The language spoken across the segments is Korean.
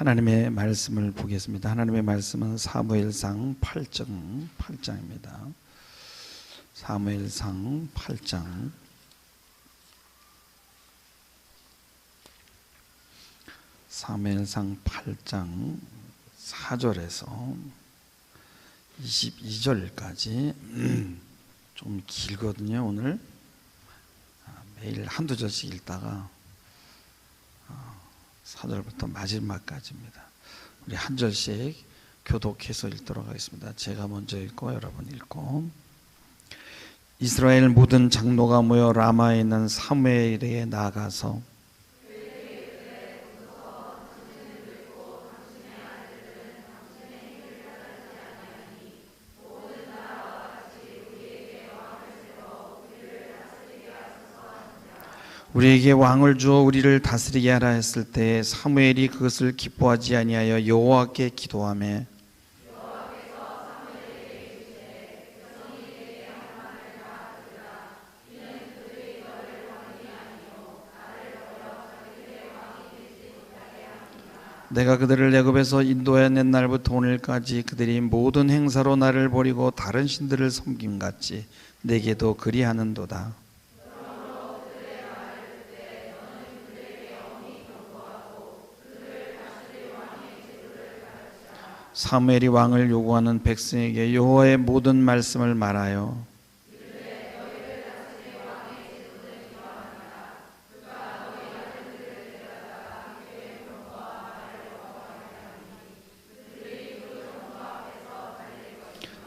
하나님의 말씀을 보겠습니다. 하나님의 말씀은 사무엘상 8장입니다. 사무엘상 8장 사무엘상 8장 4절에서 22절까지 좀 길거든요. 오늘 매일 한두 절씩 읽다가 4절부터 마지막까지입니다. 우리 한 절씩 교독해서 읽도록 하겠습니다. 제가 먼저 읽고 여러분 읽고. 이스라엘 모든 장로가 모여 라마에 있는 사무엘에게 나아가서 우리에게 왕을 주어 우리를 다스리게 하라 했을 때 사무엘이 그것을 기뻐하지 아니하여 여호와께 기도하며 내가 그들을 애굽에서 인도해낸 날부터 오늘까지 그들이 모든 행사로 나를 버리고 다른 신들을 섬김같이 내게도 그리하는도다. 사무엘이 왕을 요구하는 백성에게 여호와의 모든 말씀을 말하여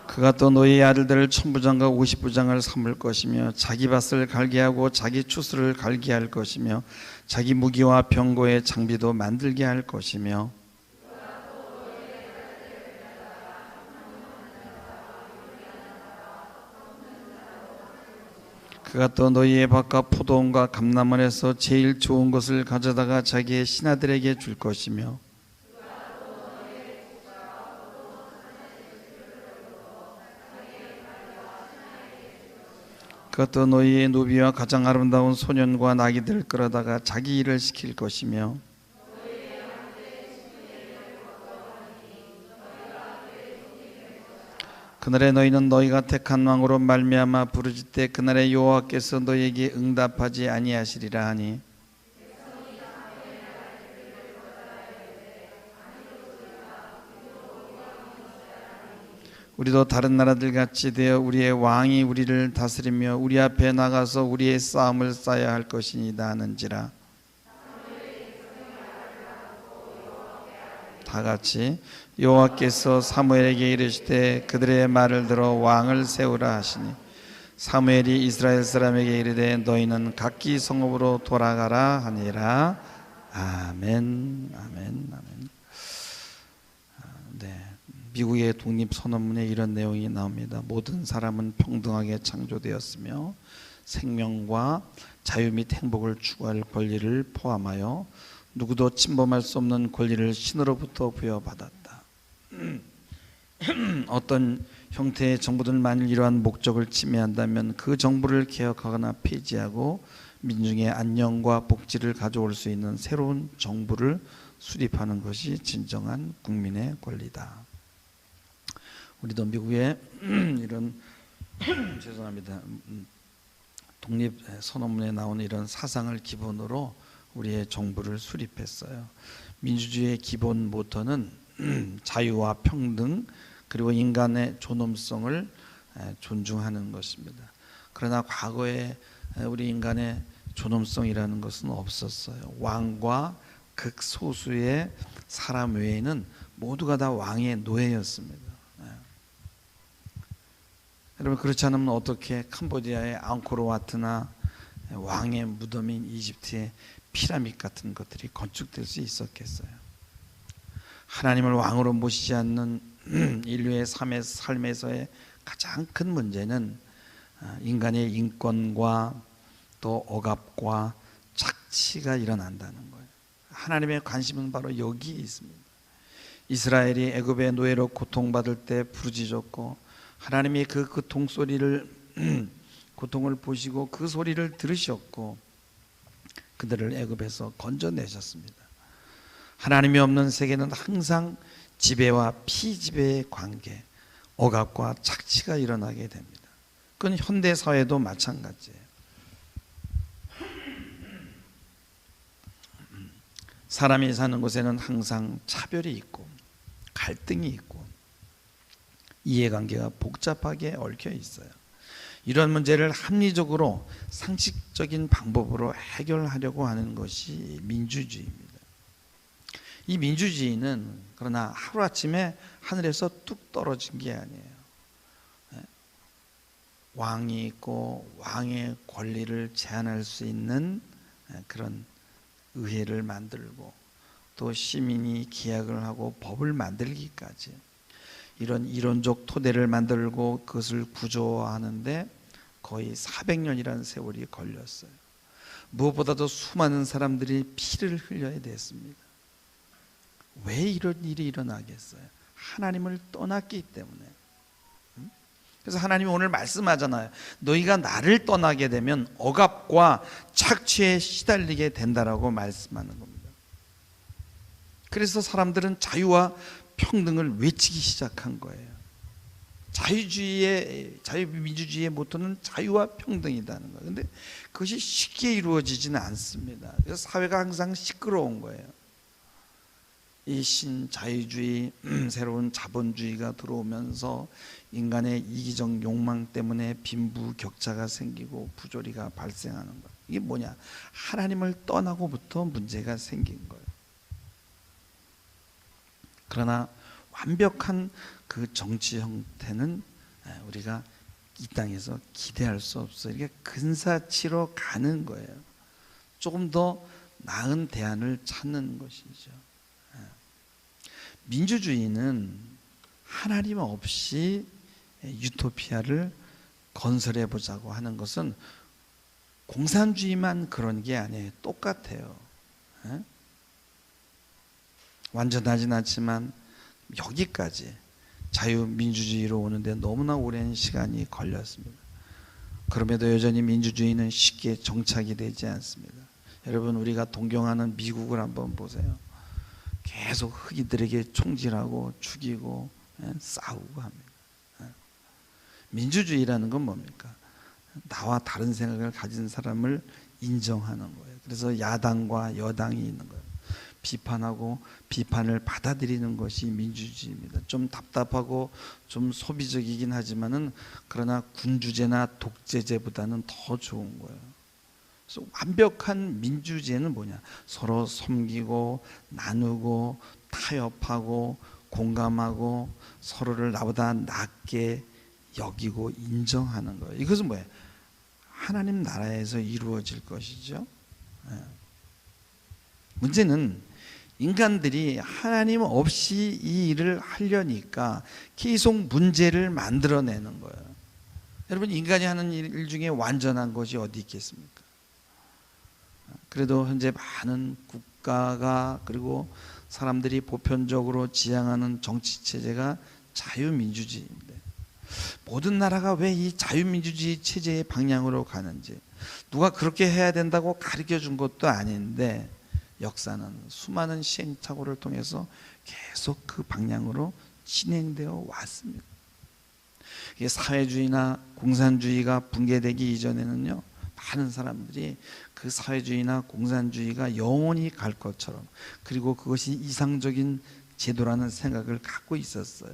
그가 또 너희 아들들을 천부장과 50부장을 삼을 것이며 자기 밭을 갈게 하고 자기 추수를 갈게 할 것이며 자기 무기와 병거의 장비도 만들게 할 것이며 그가 또 너희의 밭과 포도원과 감람원에서 제일 좋은 것을 가져다가 자기의 신하들에게 줄 것이며 그가 또 너희의 노비와 가장 아름다운 소년과 나귀들을 끌어다가 자기 일을 시킬 것이며 그날에 너희는 너희가 택한 왕으로 말미암아 부르짖되 그날에 여호와께서 너희에게 응답하지 아니하시리라 하니 우리도 다른 나라들 같이 되어 우리의 왕이 우리를 다스리며 우리 앞에 나가서 우리의 싸움을 쌓아야 할 것이니이다 하는지라. 다같이 여호와께서 사무엘에게 이르시되 그들의 말을 들어 왕을 세우라 하시니 사무엘이 이스라엘 사람에게 이르되 너희는 각기 성읍으로 돌아가라 하니라. 아멘. 아멘. 아멘. 네, 미국의 독립선언문에 이런 내용이 나옵니다. 모든 사람은 평등하게 창조되었으며 생명과 자유 및 행복을 추구할 권리를 포함하여 누구도 침범할 수 없는 권리를 신으로부터 부여받았다. 어떤 형태의 정부들 만일 이러한 목적을 침해한다면 그 정부를 개혁하거나 폐지하고 민중의 안녕과 복지를 가져올 수 있는 새로운 정부를 수립하는 것이 진정한 국민의 권리다. 우리도 미국의 이런 죄송합니다. 독립선언문에 나오는 이런 사상을 기본으로 우리의 정부를 수립했어요. 민주주의의 기본 모토는 자유와 평등 그리고 인간의 존엄성을 존중하는 것입니다. 그러나 과거에 우리 인간의 존엄성이라는 것은 없었어요. 왕과 극소수의 사람 외에는 모두가 다 왕의 노예였습니다. 여러분 그렇지 않으면 어떻게 캄보디아의 앙코르와트나 왕의 무덤인 이집트의 피라미드 같은 것들이 건축될 수 있었겠어요? 하나님을 왕으로 모시지 않는 인류의 삶에서의 가장 큰 문제는 인간의 인권과 또 억압과 착취가 일어난다는 거예요. 하나님의 관심은 바로 여기에 있습니다. 이스라엘이 애굽의 노예로 고통받을 때 부르짖었고 하나님이 그 고통소리를 고통을 보시고 그 소리를 들으셨고 그들을 애굽에서 건져내셨습니다. 하나님이 없는 세계는 항상 지배와 피지배의 관계, 억압과 착취가 일어나게 됩니다. 그건 현대 사회도 마찬가지예요. 사람이 사는 곳에는 항상 차별이 있고 갈등이 있고 이해관계가 복잡하게 얽혀 있어요. 이런 문제를 합리적으로 상식적인 방법으로 해결하려고 하는 것이 민주주의입니다. 이 민주주의는 그러나 하루아침에 하늘에서 뚝 떨어진 게 아니에요. 왕이 있고 왕의 권리를 제한할 수 있는 그런 의회를 만들고 또 시민이 기약을 하고 법을 만들기까지 이런 이론적 토대를 만들고 그것을 구조화하는데 거의 400년이라는 세월이 걸렸어요. 무엇보다도 수많은 사람들이 피를 흘려야 됐습니다. 왜 이런 일이 일어나겠어요? 하나님을 떠났기 때문에. 그래서 하나님이 오늘 말씀하잖아요. 너희가 나를 떠나게 되면 억압과 착취에 시달리게 된다라고 말씀하는 겁니다. 그래서 사람들은 자유와 평등을 외치기 시작한 거예요. 자유민주주의의 모토는 자유와 평등이라는 거예요. 그런데 그것이 쉽게 이루어지지는 않습니다. 그래서 사회가 항상 시끄러운 거예요. 이 신자유주의, 새로운 자본주의가 들어오면서 인간의 이기적 욕망 때문에 빈부격차가 생기고 부조리가 발생하는 거예요. 이게 뭐냐? 하나님을 떠나고부터 문제가 생긴 거예요. 그러나 완벽한 그 정치 형태는 우리가 이 땅에서 기대할 수 없어요. 이게 근사치로 가는 거예요. 조금 더 나은 대안을 찾는 것이죠. 민주주의는 하나님 없이 유토피아를 건설해 보자고 하는 것은 공산주의만 그런 게 아니에요. 똑같아요. 완전하진 않지만 여기까지 자유민주주의로 오는데 너무나 오랜 시간이 걸렸습니다. 그럼에도 여전히 민주주의는 쉽게 정착이 되지 않습니다. 여러분, 우리가 동경하는 미국을 한번 보세요. 계속 흑인들에게 총질하고 죽이고 싸우고 합니다. 민주주의라는 건 뭡니까? 나와 다른 생각을 가진 사람을 인정하는 거예요. 그래서 야당과 여당이 있는 거예요. 비판하고 비판을 받아들이는 것이 민주주의입니다. 좀 답답하고 좀 소비적이긴 하지만은 그러나 군주제나 독재제보다는 더 좋은 거예요. 그래서 완벽한 민주주의는 뭐냐? 서로 섬기고 나누고 타협하고 공감하고 서로를 나보다 낮게 여기고 인정하는 거예요. 이것은 뭐예요? 하나님 나라에서 이루어질 것이죠. 문제는 인간들이 하나님 없이 이 일을 하려니까 계속 문제를 만들어내는 거예요. 여러분, 인간이 하는 일 중에 완전한 것이 어디 있겠습니까? 그래도 현재 많은 국가가 그리고 사람들이 보편적으로 지향하는 정치체제가 자유민주주의인데 모든 나라가 왜 이 자유민주주의 체제의 방향으로 가는지 누가 그렇게 해야 된다고 가르쳐 준 것도 아닌데 역사는 수많은 시행착오를 통해서 계속 그 방향으로 진행되어 왔습니다. 이게 사회주의나 공산주의가 붕괴되기 이전에는요, 많은 사람들이 그 사회주의나 공산주의가 영원히 갈 것처럼, 그리고 그것이 이상적인 제도라는 생각을 갖고 있었어요.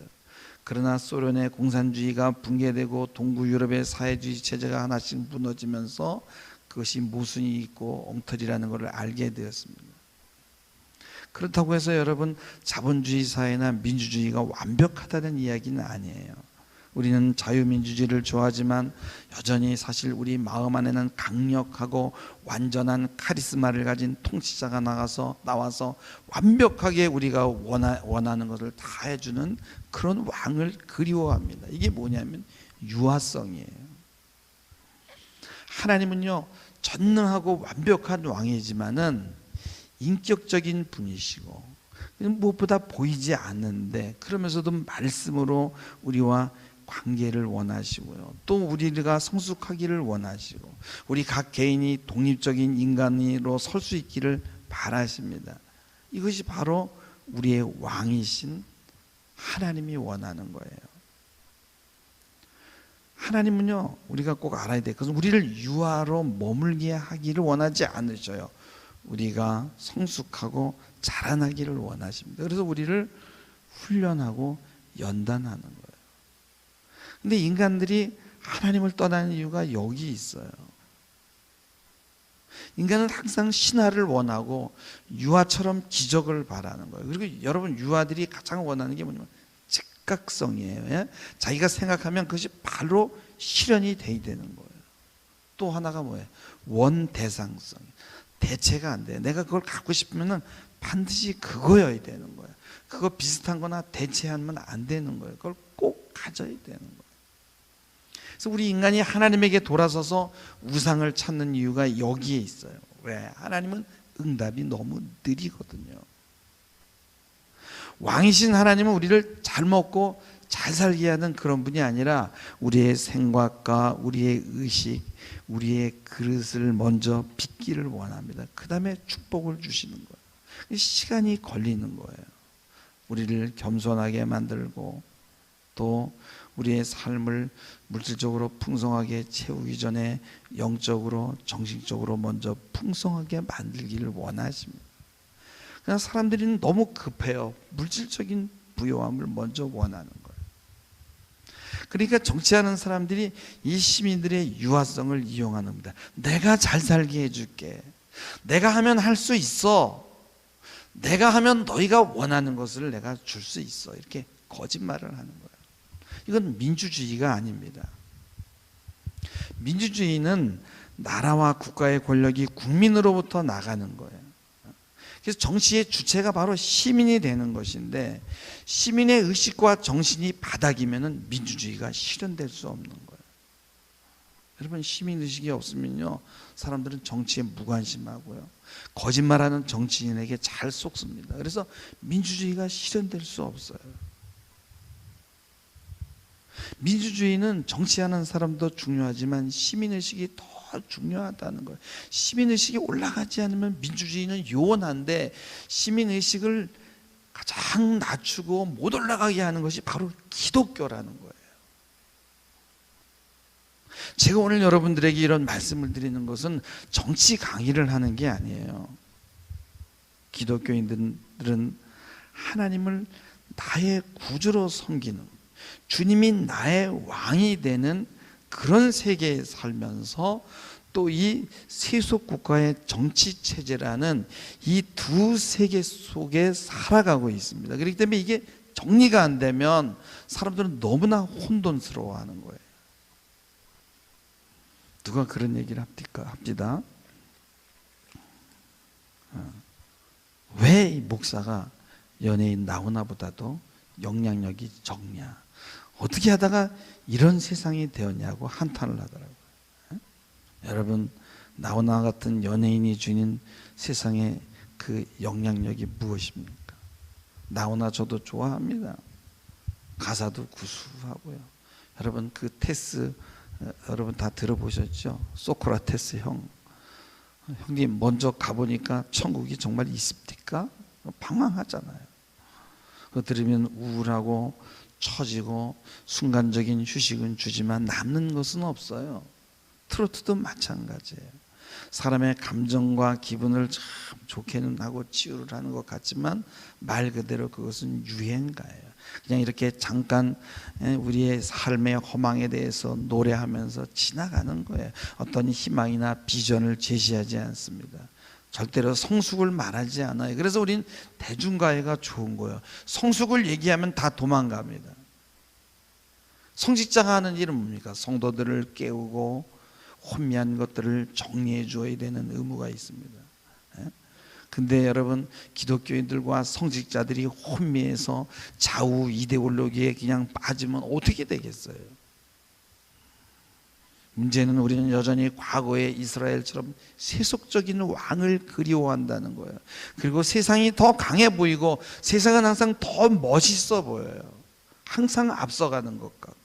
그러나 소련의 공산주의가 붕괴되고 동구 유럽의 사회주의 체제가 하나씩 무너지면서 그것이 모순이 있고 엉터리라는 것을 알게 되었습니다. 그렇다고 해서 여러분, 자본주의 사회나 민주주의가 완벽하다는 이야기는 아니에요. 우리는 자유민주주의를 좋아하지만 여전히 사실 우리 마음 안에는 강력하고 완전한 카리스마를 가진 통치자가 나와서 완벽하게 우리가 원하는 것을 다 해주는 그런 왕을 그리워합니다. 이게 뭐냐면 유아성이에요. 하나님은요, 전능하고 완벽한 왕이지만은 인격적인 분이시고 무엇보다 보이지 않는데 그러면서도 말씀으로 우리와 관계를 원하시고요. 또 우리가 성숙하기를 원하시고 우리 각 개인이 독립적인 인간으로 설 수 있기를 바라십니다. 이것이 바로 우리의 왕이신 하나님이 원하는 거예요. 하나님은요, 우리가 꼭 알아야 돼. 그것은 우리를 유아로 머물게 하기를 원하지 않으셔요. 우리가 성숙하고 자라나기를 원하십니다. 그래서 우리를 훈련하고 연단하는 거예요. 근데 인간들이 하나님을 떠나는 이유가 여기 있어요. 인간은 항상 신화를 원하고 유아처럼 기적을 바라는 거예요. 그리고 여러분, 유아들이 가장 원하는 게 뭐냐면 즉각성이에요. 예? 자기가 생각하면 그것이 바로 실현이 돼야 되는 거예요. 또 하나가 뭐예요? 원대상성. 대체가 안 돼요. 내가 그걸 갖고 싶으면 반드시 그거여야 되는 거예요. 그거 비슷한 거나 대체하면 안 되는 거예요. 그걸 꼭 가져야 되는 거예요. 그래서 우리 인간이 하나님에게 돌아서서 우상을 찾는 이유가 여기에 있어요. 왜? 하나님은 응답이 너무 느리거든요. 왕이신 하나님은 우리를 잘 먹고 잘 살게 하는 그런 분이 아니라 우리의 생각과 우리의 의식, 우리의 그릇을 먼저 빚기를 원합니다. 그 다음에 축복을 주시는 거예요. 시간이 걸리는 거예요. 우리를 겸손하게 만들고 또 우리의 삶을 물질적으로 풍성하게 채우기 전에 영적으로 정신적으로 먼저 풍성하게 만들기를 원하십니다. 그냥 사람들이 너무 급해요. 물질적인 부요함을 먼저 원하는 거예요. 그러니까 정치하는 사람들이 이 시민들의 유아성을 이용하는 겁니다. 내가 잘 살게 해줄게. 내가 하면 할 수 있어. 내가 하면 너희가 원하는 것을 내가 줄 수 있어. 이렇게 거짓말을 하는 거예요. 이건 민주주의가 아닙니다. 민주주의는 나라와 국가의 권력이 국민으로부터 나가는 거예요. 그래서 정치의 주체가 바로 시민이 되는 것인데 시민의 의식과 정신이 바닥이면 민주주의가 실현될 수 없는 거예요. 여러분, 시민의식이 없으면요, 사람들은 정치에 무관심하고요, 거짓말하는 정치인에게 잘 속습니다. 그래서 민주주의가 실현될 수 없어요. 민주주의는 정치하는 사람도 중요하지만 시민의식이 더 중요하다는 거예요. 시민의식이 올라가지 않으면 민주주의는 요원한데 시민의식을 가장 낮추고 못 올라가게 하는 것이 바로 기독교라는 거예요. 제가 오늘 여러분들에게 이런 말씀을 드리는 것은 정치 강의를 하는 게 아니에요. 기독교인들은 하나님을 나의 구주로 섬기는, 주님이 나의 왕이 되는 그런 세계에 살면서 또 이 세속 국가의 정치 체제라는 이 두 세계 속에 살아가고 있습니다. 그렇기 때문에 이게 정리가 안 되면 사람들은 너무나 혼돈스러워하는 거예요. 누가 그런 얘기를 합디까? 왜 이 목사가 연예인 나훈아보다도 영향력이 적냐? 어떻게 하다가 이런 세상이 되었냐고 한탄을 하더라고요. 여러분, 나훈아 같은 연예인이 주는 세상의 그 영향력이 무엇입니까? 나훈아 저도 좋아합니다. 가사도 구수하고요. 여러분, 그 테스 여러분 다 들어보셨죠? 소크라테스 형님 먼저 가보니까 천국이 정말 있습니까? 방황하잖아요. 그거 들으면 우울하고 처지고 순간적인 휴식은 주지만 남는 것은 없어요. 트로트도 마찬가지예요. 사람의 감정과 기분을 참 좋게는 하고 치유를 하는 것 같지만 말 그대로 그것은 유행가예요. 그냥 이렇게 잠깐 우리의 삶의 허망에 대해서 노래하면서 지나가는 거예요. 어떤 희망이나 비전을 제시하지 않습니다. 절대로 성숙을 말하지 않아요. 그래서 우린 대중가요가 좋은 거예요. 성숙을 얘기하면 다 도망갑니다. 성직자가 하는 일은 뭡니까? 성도들을 깨우고 혼미한 것들을 정리해 줘야 되는 의무가 있습니다. 근데 여러분, 기독교인들과 성직자들이 혼미해서 좌우 이데올로기에 그냥 빠지면 어떻게 되겠어요? 문제는 우리는 여전히 과거의 이스라엘처럼 세속적인 왕을 그리워한다는 거예요. 그리고 세상이 더 강해 보이고 세상은 항상 더 멋있어 보여요. 항상 앞서가는 것 같고.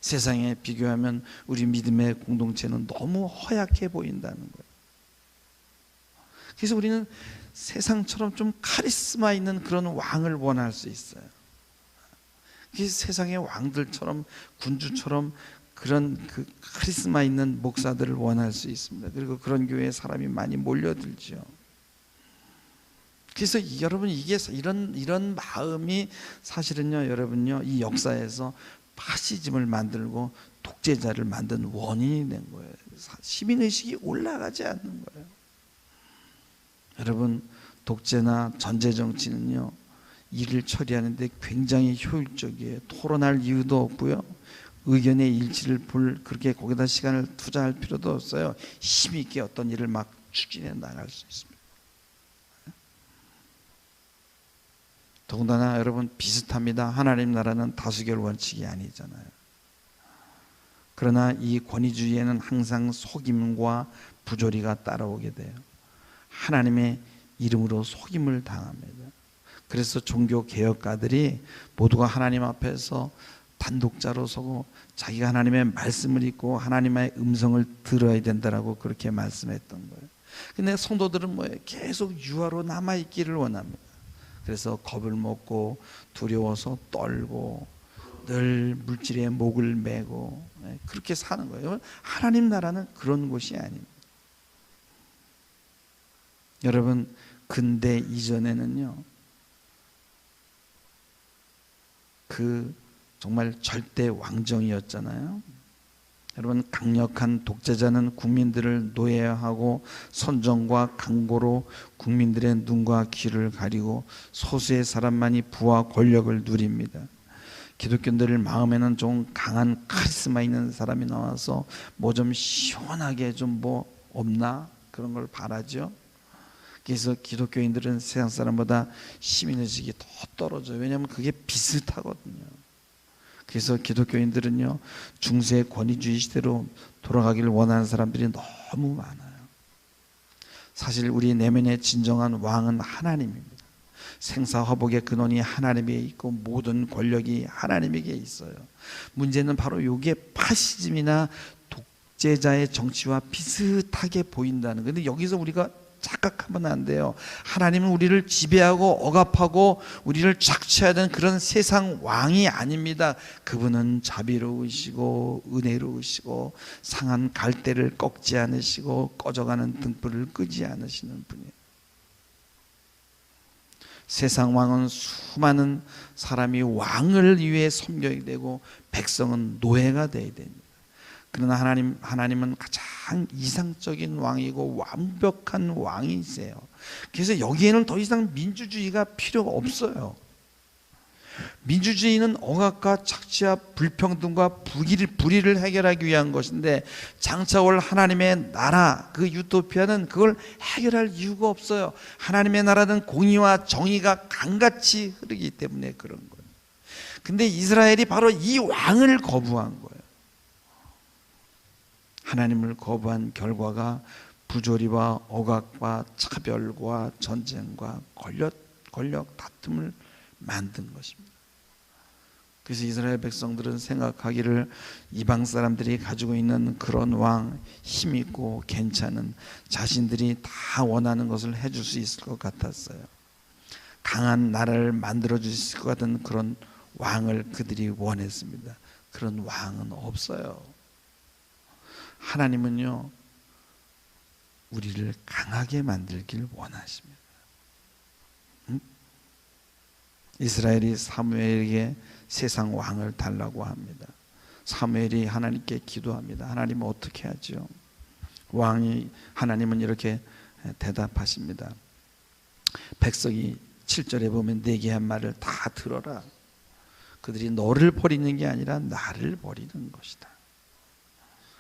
세상에 비교하면 우리 믿음의 공동체는 너무 허약해 보인다는 거예요. 그래서 우리는 세상처럼 좀 카리스마 있는 그런 왕을 원할 수 있어요. 세상의 왕들처럼, 군주처럼 그런 그 카리스마 있는 목사들을 원할 수 있습니다. 그리고 그런 교회에 사람이 많이 몰려들죠. 그래서 여러분, 이게 이런 마음이 사실은요, 여러분요, 이 역사에서 파시즘을 만들고 독재자를 만든 원인이 된 거예요. 시민의식이 올라가지 않는 거예요. 여러분, 독재나 전제 정치는요, 일을 처리하는데 굉장히 효율적이에요. 토론할 이유도 없고요, 의견의 일치를 그렇게 거기다 시간을 투자할 필요도 없어요. 힘 있게 어떤 일을 막 추진해 나갈 수 있습니다. 더군다나 여러분, 비슷합니다. 하나님 나라는 다수결 원칙이 아니잖아요. 그러나 이 권위주의에는 항상 속임과 부조리가 따라오게 돼요. 하나님의 이름으로 속임을 당합니다. 그래서 종교 개혁가들이 모두가 하나님 앞에서 단독자로 서고 자기가 하나님의 말씀을 읽고 하나님의 음성을 들어야 된다라고 그렇게 말씀했던 거예요. 근데 성도들은 뭐예요? 계속 유아로 남아있기를 원합니다. 그래서 겁을 먹고 두려워서 떨고 늘 물질에 목을 매고 그렇게 사는 거예요. 하나님 나라는 그런 곳이 아닙니다. 여러분, 근대 이전에는요, 그 정말 절대 왕정이었잖아요. 여러분, 강력한 독재자는 국민들을 노예화하고 선정과 강고로 국민들의 눈과 귀를 가리고 소수의 사람만이 부와 권력을 누립니다. 기독교인들 마음에는 좀 강한 카리스마 있는 사람이 나와서 뭐 좀 시원하게 좀 뭐 없나 그런 걸 바라죠. 그래서 기독교인들은 세상 사람보다 시민의식이 더 떨어져요. 왜냐하면 그게 비슷하거든요. 그래서 기독교인들은요, 중세 권위주의 시대로 돌아가기를 원하는 사람들이 너무 많아요. 사실 우리 내면의 진정한 왕은 하나님입니다. 생사화복의 근원이 하나님에 있고 모든 권력이 하나님에게 있어요. 문제는 바로 이게 파시즘이나 독재자의 정치와 비슷하게 보인다는 거예요. 근데 여기서 우리가 착각하면 안 돼요. 하나님은 우리를 지배하고 억압하고 우리를 착취하는 그런 세상 왕이 아닙니다. 그분은 자비로우시고 은혜로우시고 상한 갈대를 꺾지 않으시고 꺼져가는 등불을 끄지 않으시는 분이에요. 세상 왕은 수많은 사람이 왕을 위해 섬겨야 되고 백성은 노예가 되어야 됩니다. 그러나 하나님은 가장 이상적인 왕이고 완벽한 왕이세요. 그래서 여기에는 더 이상 민주주의가 필요가 없어요. 민주주의는 억압과 착취와 불평등과 불의를 해결하기 위한 것인데, 장차 올 하나님의 나라, 그 유토피아는 그걸 해결할 이유가 없어요. 하나님의 나라는 공의와 정의가 강같이 흐르기 때문에 그런 거예요. 근데 이스라엘이 바로 이 왕을 거부한 거예요. 하나님을 거부한 결과가 부조리와 억압과 차별과 전쟁과 권력 다툼을 만든 것입니다. 그래서 이스라엘 백성들은 생각하기를 이방 사람들이 가지고 있는 그런 왕, 힘있고 괜찮은, 자신들이 다 원하는 것을 해줄 수 있을 것 같았어요. 강한 나라를 만들어 주실 것 같은 그런 왕을 그들이 원했습니다. 그런 왕은 없어요. 하나님은요, 우리를 강하게 만들길 원하십니다. 이스라엘이 사무엘에게 세상 왕을 달라고 합니다. 사무엘이 하나님께 기도합니다. 하나님은 어떻게 하죠? 하나님은 이렇게 대답하십니다. 백성이 7절에 보면 내게 한 말을 다 들어라. 그들이 너를 버리는 게 아니라 나를 버리는 것이다.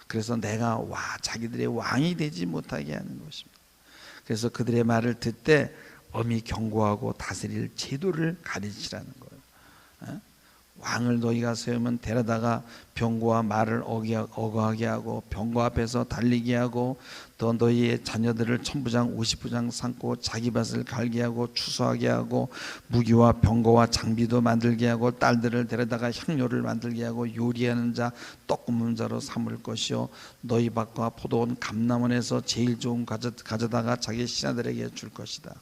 그래서 내가 자기들의 왕이 되지 못하게 하는 것입니다. 그래서 그들의 말을 듣되 엄히 경고하고 다스릴 제도를 가르치라는 거예요. 왕을 너희가 세우면 데려다가 병거와 말을 어거하게 하고 병거 앞에서 달리게 하고 또 너희의 자녀들을 천부장 50부장 삼고 자기 밭을 갈게 하고 추수하게 하고 무기와 병거와 장비도 만들게 하고 딸들을 데려다가 향료를 만들게 하고 요리하는 자 떡 굽는 자로 삼을 것이요 너희 밭과 포도원 감람원에서 제일 좋은 가져다가 자기 신하들에게 줄 것이다.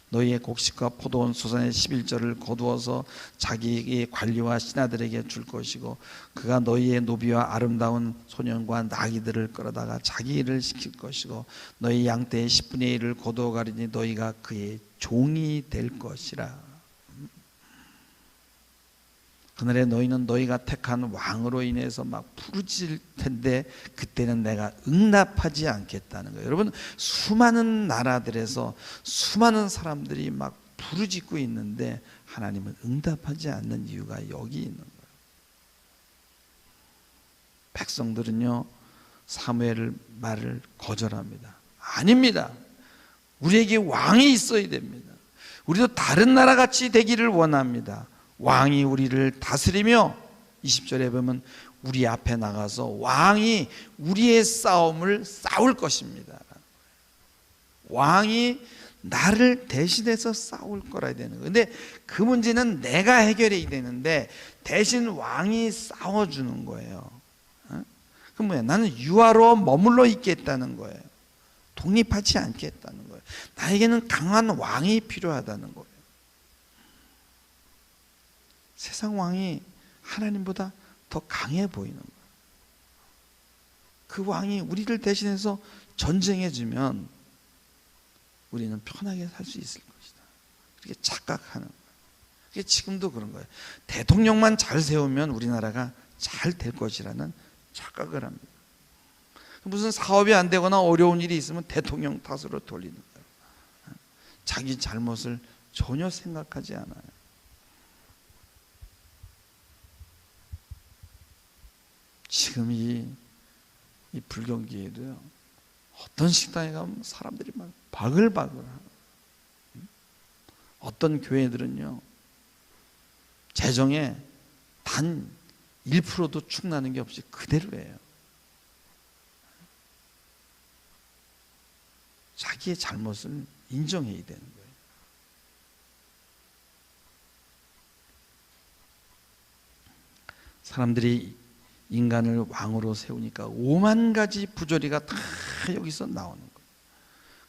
너희의 곡식과 포도원 소산의 11절을 거두어서 자기의 관리와 신하들에게 줄 것이고 그가 너희의 노비와 아름다운 소년과 나귀들을 끌어다가 자기 일을 시킬 것이고 너희 양떼의 10분의 1을 거두어 가리니 너희가 그의 종이 될 것이라. 그날에 너희는 너희가 택한 왕으로 인해서 막 부르짖을 텐데 그때는 내가 응답하지 않겠다는 거예요. 여러분, 수많은 나라들에서 수많은 사람들이 막 부르짖고 있는데 하나님은 응답하지 않는 이유가 여기 있는 거예요. 백성들은요, 사무엘 말을 거절합니다. 아닙니다. 우리에게 왕이 있어야 됩니다. 우리도 다른 나라같이 되기를 원합니다. 왕이 우리를 다스리며 20절에 보면 우리 앞에 나가서 왕이 우리의 싸움을 싸울 것입니다. 왕이 나를 대신해서 싸울 거라 되는 거예요. 근데 그 문제는 내가 해결해야 되는데 대신 왕이 싸워주는 거예요. 그 뭐야? 나는 유아로 머물러 있겠다는 거예요. 독립하지 않겠다는 거예요. 나에게는 강한 왕이 필요하다는 거예요. 세상 왕이 하나님보다 더 강해 보이는 거예요. 그 왕이 우리를 대신해서 전쟁해주면 우리는 편하게 살 수 있을 것이다. 이렇게 착각하는 거예요. 이게 지금도 그런 거예요. 대통령만 잘 세우면 우리나라가 잘 될 것이라는 착각을 합니다. 무슨 사업이 안 되거나 어려운 일이 있으면 대통령 탓으로 돌리는 거예요. 자기 잘못을 전혀 생각하지 않아요. 지금 이 불경기에도요, 어떤 식당에 가면 사람들이 막 바글바글하고, 어떤 교회들은요 재정에 단 1%도 축나는 게 없이 그대로예요. 자기의 잘못을 인정해야 되는 거예요. 사람들이 인간을 왕으로 세우니까 5만 가지 부조리가 다 여기서 나오는 거예요.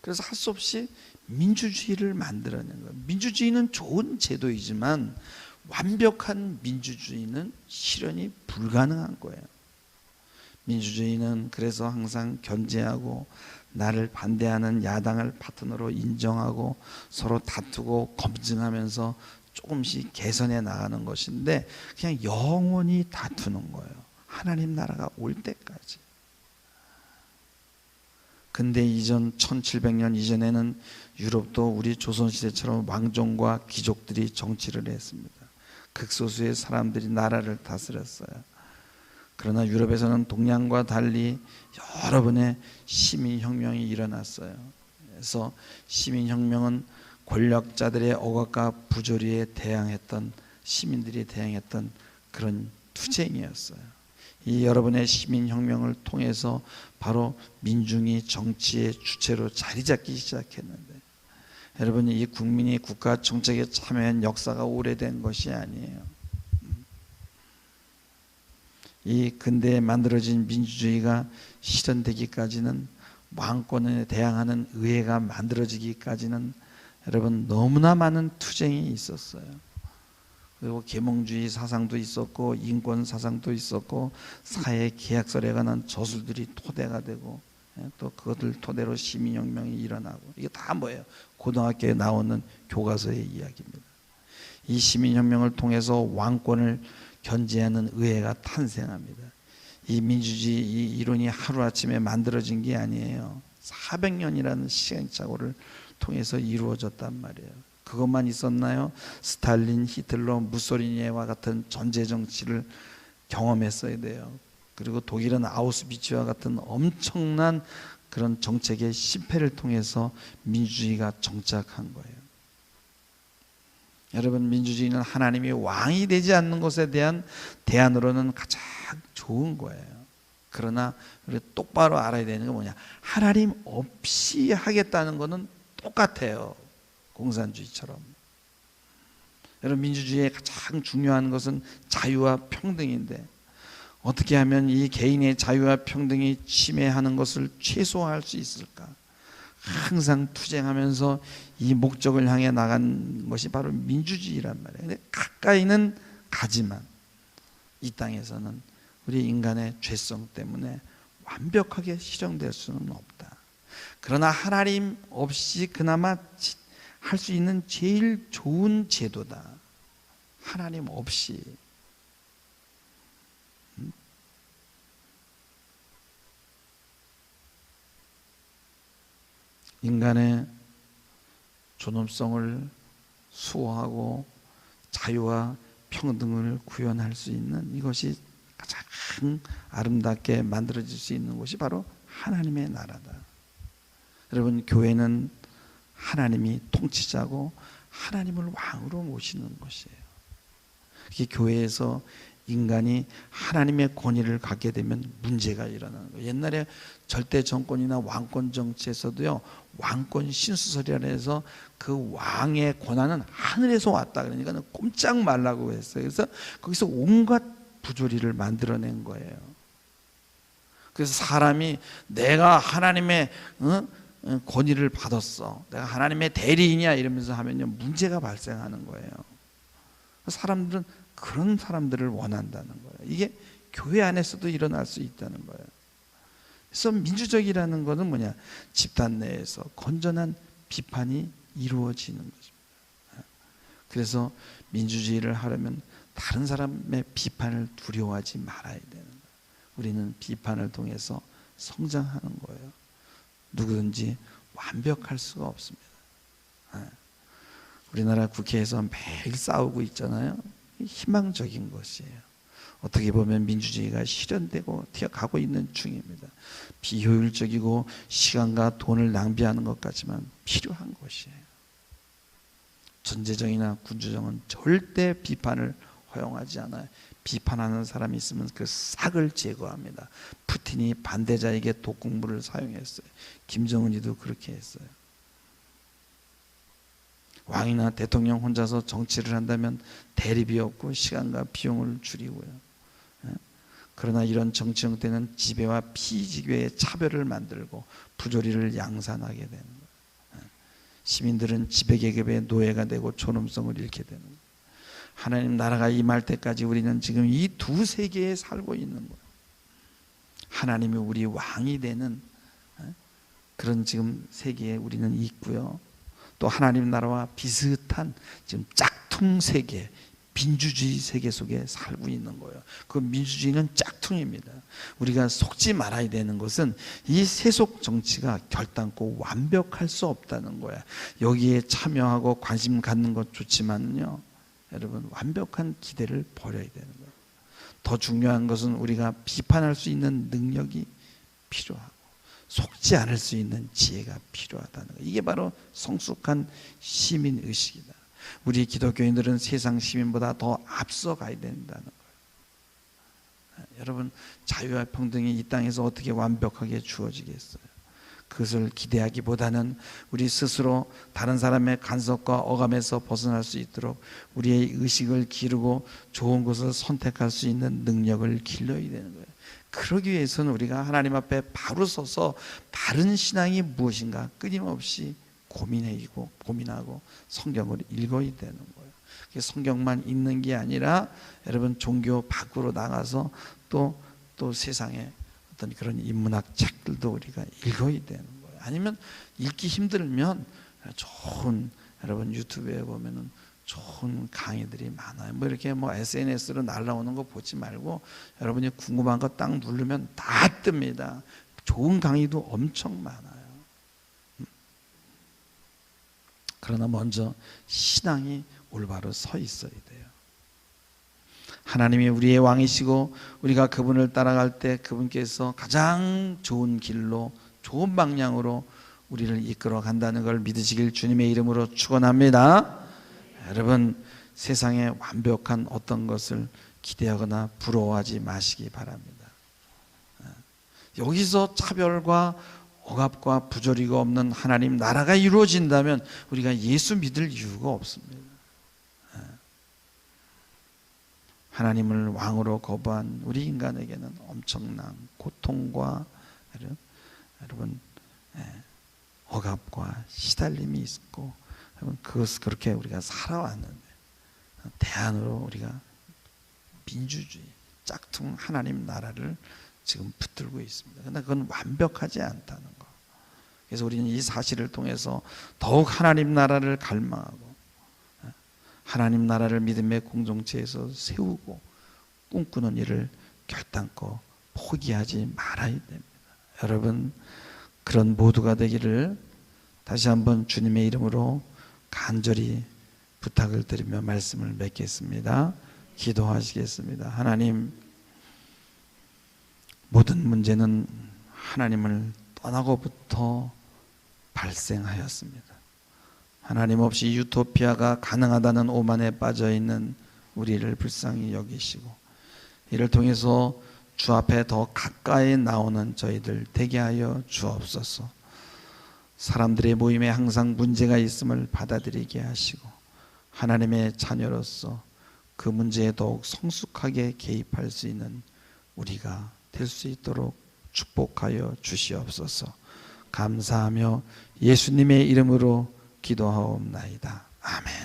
그래서 할 수 없이 민주주의를 만들어낸 거예요. 민주주의는 좋은 제도이지만 완벽한 민주주의는 실현이 불가능한 거예요. 민주주의는 그래서 항상 견제하고 나를 반대하는 야당을 파트너로 인정하고 서로 다투고 검증하면서 조금씩 개선해 나가는 것인데 그냥 영원히 다투는 거예요. 하나님 나라가 올 때까지. 근대 이전 1700년 이전에는 유럽도 우리 조선시대처럼 왕족과 귀족들이 정치를 했습니다. 극소수의 사람들이 나라를 다스렸어요. 그러나 유럽에서는 동양과 달리 여러 번의 시민혁명이 일어났어요. 그래서 시민혁명은 권력자들의 억압과 부조리에 대항했던 시민들이 대항했던 그런 투쟁이었어요. 이 여러분의 시민혁명을 통해서 바로 민중이 정치의 주체로 자리 잡기 시작했는데, 여러분, 이 국민이 국가 정책에 참여한 역사가 오래된 것이 아니에요. 이 근대에 만들어진 민주주의가 실현되기까지는, 왕권에 대항하는 의회가 만들어지기까지는 여러분 너무나 많은 투쟁이 있었어요. 그리고 계몽주의 사상도 있었고 인권 사상도 있었고 사회 계약설에 관한 저술들이 토대가 되고 또 그것을 토대로 시민혁명이 일어나고, 이게 다 뭐예요? 고등학교에 나오는 교과서의 이야기입니다. 이 시민혁명을 통해서 왕권을 견제하는 의회가 탄생합니다. 이 민주주의 이 이론이 하루아침에 만들어진 게 아니에요. 400년이라는 시행착오를 통해서 이루어졌단 말이에요. 그것만 있었나요? 스탈린, 히틀러, 무소리니와 같은 전제 정치를 경험했어야 돼요. 그리고 독일은 아우슈비츠와 같은 엄청난 그런 정책의 실패를 통해서 민주주의가 정착한 거예요. 여러분, 민주주의는 하나님이 왕이 되지 않는 것에 대한 대안으로는 가장 좋은 거예요. 그러나 우리 똑바로 알아야 되는 게 뭐냐? 하나님 없이 하겠다는 것은 똑같아요. 공산주의처럼. 여러분, 민주주의의 가장 중요한 것은 자유와 평등인데 어떻게 하면 이 개인의 자유와 평등이 침해하는 것을 최소화할 수 있을까? 항상 투쟁하면서 이 목적을 향해 나간 것이 바로 민주주의란 말이에요. 근데 가까이는 가지만 이 땅에서는 우리 인간의 죄성 때문에 완벽하게 실현될 수는 없다. 그러나 하나님 없이 그나마 할 수 있는 제일 좋은 제도다. 하나님 없이. 인간의 존엄성을 수호하고 자유와 평등을 구현할 수 있는 이것이 가장 아름답게 만들어질 수 있는 곳이 바로 하나님의 나라다. 여러분, 교회는 하나님이 통치자고 하나님을 왕으로 모시는 것이에요. 이게 교회에서 인간이 하나님의 권위를 갖게 되면 문제가 일어나는 거예요. 옛날에 절대 정권이나 왕권 정치에서도요, 왕권 신수설이라 해서 그 왕의 권한은 하늘에서 왔다, 그러니까 꼼짝 말라고 했어요. 그래서 거기서 온갖 부조리를 만들어낸 거예요. 그래서 사람이 내가 하나님의 권위를 받았어, 내가 하나님의 대리인이야 이러면서 하면요, 문제가 발생하는 거예요. 사람들은 그런 사람들을 원한다는 거예요. 이게 교회 안에서도 일어날 수 있다는 거예요. 그래서 민주적이라는 것은 뭐냐? 집단 내에서 건전한 비판이 이루어지는 것입니다. 그래서 민주주의를 하려면 다른 사람의 비판을 두려워하지 말아야 되는 거예요. 우리는 비판을 통해서 성장하는 거예요. 누구든지 완벽할 수가 없습니다. 우리나라 국회에서 매일 싸우고 있잖아요. 희망적인 것이에요. 어떻게 보면 민주주의가 실현되고 튀어가고 있는 중입니다. 비효율적이고 시간과 돈을 낭비하는 것 같지만 필요한 것이에요. 전제정이나 군주정은 절대 비판을 허용하지 않아요. 비판하는 사람이 있으면 그 싹을 제거합니다. 푸틴이 반대자에게 독극물을 사용했어요. 김정은이도 그렇게 했어요. 왕이나 대통령 혼자서 정치를 한다면 대립이 없고 시간과 비용을 줄이고요. 그러나 이런 정치 형태는 지배와 피지배의 차별을 만들고 부조리를 양산하게 되는 거예요. 시민들은 지배계급의 노예가 되고 존엄성을 잃게 되는 거예요. 하나님 나라가 임할 때까지 우리는 지금 이 두 세계에 살고 있는 거예요. 하나님이 우리 왕이 되는 그런 지금 세계에 우리는 있고요. 또 하나님 나라와 비슷한 지금 짝퉁 세계, 민주주의 세계 속에 살고 있는 거예요. 그 민주주의는 짝퉁입니다. 우리가 속지 말아야 되는 것은 이 세속 정치가 결단코 완벽할 수 없다는 거야. 여기에 참여하고 관심 갖는 것 좋지만요, 여러분, 완벽한 기대를 버려야 되는 거예요. 더 중요한 것은 우리가 비판할 수 있는 능력이 필요하고 속지 않을 수 있는 지혜가 필요하다는 거예요. 이게 바로 성숙한 시민의식이다. 우리 기독교인들은 세상 시민보다 더 앞서 가야 된다는 거예요. 여러분, 자유와 평등이 이 땅에서 어떻게 완벽하게 주어지겠어요? 그것을 기대하기보다는 우리 스스로 다른 사람의 간섭과 억압에서 벗어날 수 있도록 우리의 의식을 기르고 좋은 것을 선택할 수 있는 능력을 길러야 되는 거예요. 그러기 위해서는 우리가 하나님 앞에 바로 서서 바른 신앙이 무엇인가 끊임없이 고민하고 성경을 읽어야 되는 거예요. 성경만 읽는 게 아니라 여러분, 종교 밖으로 나가서 또 세상에 어떤 그런 인문학 책들도 우리가 읽어야 되는 거예요. 아니면 읽기 힘들면 좋은, 여러분 유튜브에 보면은 좋은 강의들이 많아요. 뭐 이렇게 SNS로 날라오는 거 보지 말고 여러분이 궁금한 거 딱 누르면 다 뜹니다. 좋은 강의도 엄청 많아요. 그러나 먼저 신앙이 올바로 서 있어야 돼요. 하나님이 우리의 왕이시고 우리가 그분을 따라갈 때 그분께서 가장 좋은 길로, 좋은 방향으로 우리를 이끌어 간다는 걸 믿으시길 주님의 이름으로 축원합니다. 여러분, 세상에 완벽한 어떤 것을 기대하거나 부러워하지 마시기 바랍니다. 여기서 차별과 억압과 부조리가 없는 하나님 나라가 이루어진다면 우리가 예수 믿을 이유가 없습니다. 하나님을 왕으로 거부한 우리 인간에게는 엄청난 고통과 여러분 억압과 시달림이 있고, 그것을 그렇게 우리가 살아왔는데 대안으로 우리가 민주주의, 짝퉁 하나님 나라를 지금 붙들고 있습니다. 그러나 그건 완벽하지 않다는 거. 그래서 우리는 이 사실을 통해서 더욱 하나님 나라를 갈망하고 하나님 나라를 믿음의 공동체에서 세우고 꿈꾸는 일을 결단코 포기하지 말아야 됩니다. 여러분, 그런 모두가 되기를 다시 한번 주님의 이름으로 간절히 부탁을 드리며 말씀을 맺겠습니다. 기도하시겠습니다. 하나님, 모든 문제는 하나님을 떠나고부터 발생하였습니다. 하나님 없이 유토피아가 가능하다는 오만에 빠져있는 우리를 불쌍히 여기시고 이를 통해서 주 앞에 더 가까이 나오는 저희들 되게 하여 주옵소서. 사람들의 모임에 항상 문제가 있음을 받아들이게 하시고 하나님의 자녀로서 그 문제에 더욱 성숙하게 개입할 수 있는 우리가 될 수 있도록 축복하여 주시옵소서. 감사하며 예수님의 이름으로 기도하옵나이다. 아멘.